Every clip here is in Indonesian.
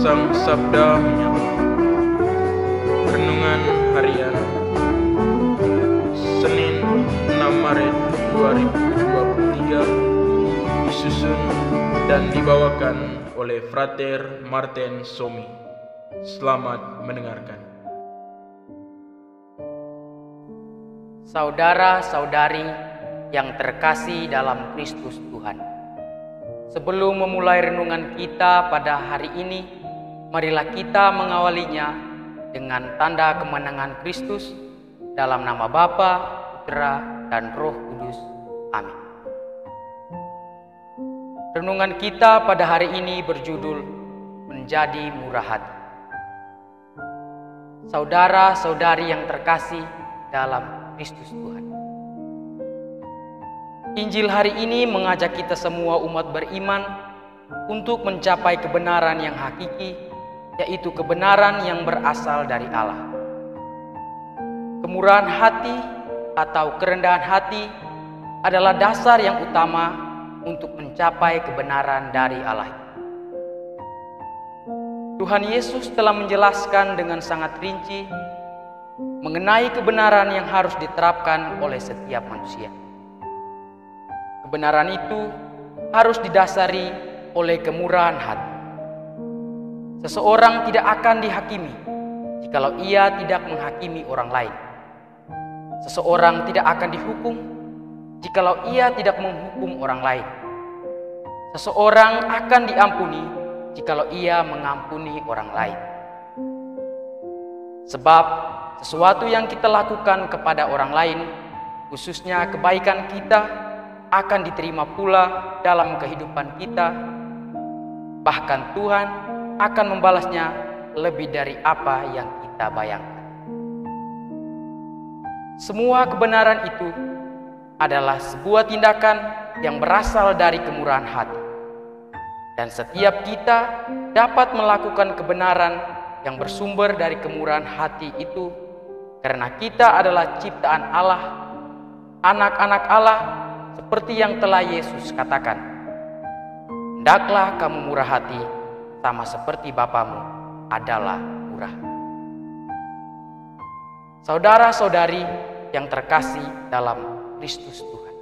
Sang Sabda Menyapa. Renungan Harian Senin 6 Maret 2023 disusun dan dibawakan oleh Frater Martin Somi. Selamat mendengarkan. Saudara-saudari yang terkasih dalam Kristus Tuhan, sebelum memulai renungan kita pada hari ini, marilah kita mengawalinya dengan tanda kemenangan Kristus dalam nama Bapa, Putra, dan Roh Kudus. Amin. Renungan kita pada hari ini berjudul Menjadi Murah Hati. Saudara-saudari yang terkasih dalam Kristus Tuhan, Injil hari ini mengajak kita semua umat beriman untuk mencapai kebenaran yang hakiki, yaitu kebenaran yang berasal dari Allah. Kemurahan hati atau kerendahan hati adalah dasar yang utama untuk mencapai kebenaran dari Allah. Tuhan Yesus telah menjelaskan dengan sangat rinci mengenai kebenaran yang harus diterapkan oleh setiap manusia. Kebenaran itu harus didasari oleh kemurahan hati. Seseorang tidak akan dihakimi jikalau ia tidak menghakimi orang lain. Seseorang tidak akan dihukum jikalau ia tidak menghukum orang lain. Seseorang akan diampuni jikalau ia mengampuni orang lain. Sebab sesuatu yang kita lakukan kepada orang lain, khususnya kebaikan kita, akan diterima pula dalam kehidupan kita. Bahkan Tuhan akan membalasnya lebih dari apa yang kita bayangkan. Semua kebenaran itu adalah sebuah tindakan yang berasal dari kemurahan hati. Dan setiap kita dapat melakukan kebenaran yang bersumber dari kemurahan hati itu karena kita adalah ciptaan Allah, anak-anak Allah, seperti yang telah Yesus katakan, "Hendaklah kamu murah hati, sama seperti Bapamu adalah murah." Saudara-saudari yang terkasih dalam Kristus Tuhan,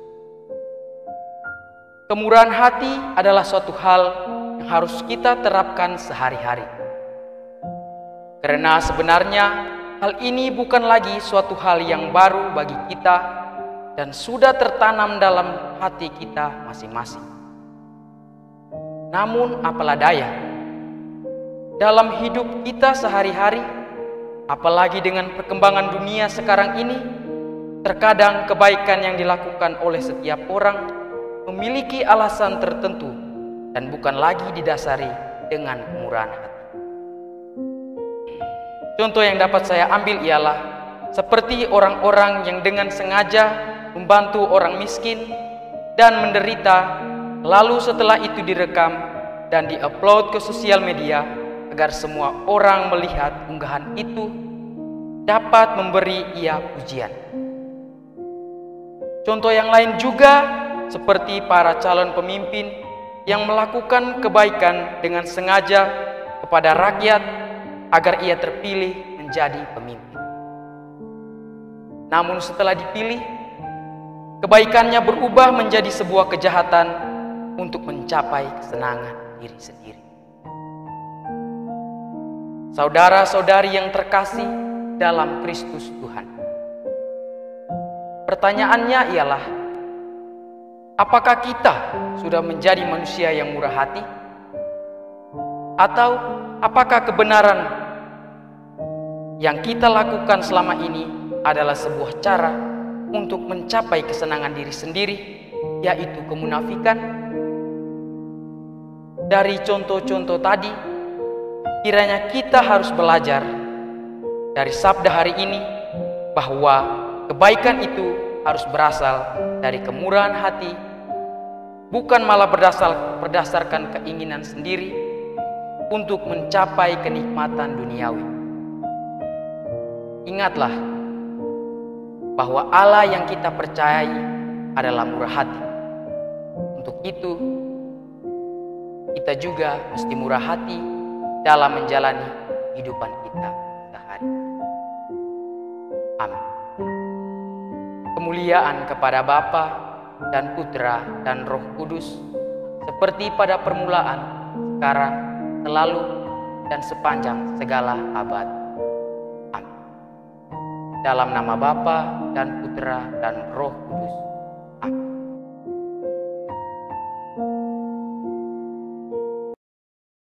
kemurahan hati adalah suatu hal yang harus kita terapkan sehari-hari. Karena sebenarnya hal ini bukan lagi suatu hal yang baru bagi kita dan sudah tertanam dalam hati kita masing-masing. Namun apalah daya, dalam hidup kita sehari-hari, apalagi dengan perkembangan dunia sekarang ini, terkadang kebaikan yang dilakukan oleh setiap orang memiliki alasan tertentu dan bukan lagi didasari dengan kemurahan hati. Contoh yang dapat saya ambil ialah seperti orang-orang yang dengan sengaja membantu orang miskin dan menderita, lalu setelah itu direkam dan diupload ke sosial media agar semua orang melihat unggahan itu dapat memberi ia pujian. Contoh yang lain juga seperti para calon pemimpin yang melakukan kebaikan dengan sengaja kepada rakyat agar ia terpilih menjadi pemimpin. Namun setelah dipilih, kebaikannya berubah menjadi sebuah kejahatan untuk mencapai kesenangan diri sendiri. Saudara-saudari yang terkasih dalam Kristus Tuhan, pertanyaannya ialah, apakah kita sudah menjadi manusia yang murah hati? Atau apakah kebenaran yang kita lakukan selama ini adalah sebuah cara untuk mencapai kesenangan diri sendiri, yaitu kemunafikan? Dari contoh-contoh tadi, kiranya kita harus belajar dari sabda hari ini bahwa kebaikan itu harus berasal dari kemurahan hati, bukan malah berdasarkan keinginan sendiri untuk mencapai kenikmatan duniawi. Ingatlah bahwa Allah yang kita percayai adalah murah hati. Untuk itu, kita juga mesti murah hati dalam menjalani kehidupan kita sehari-hari. Amin. Kemuliaan kepada Bapa dan Putra dan Roh Kudus, seperti pada permulaan, sekarang, selalu, dan sepanjang segala abad. Amin. Dalam nama Bapa dan Putra dan Roh Kudus. Amin.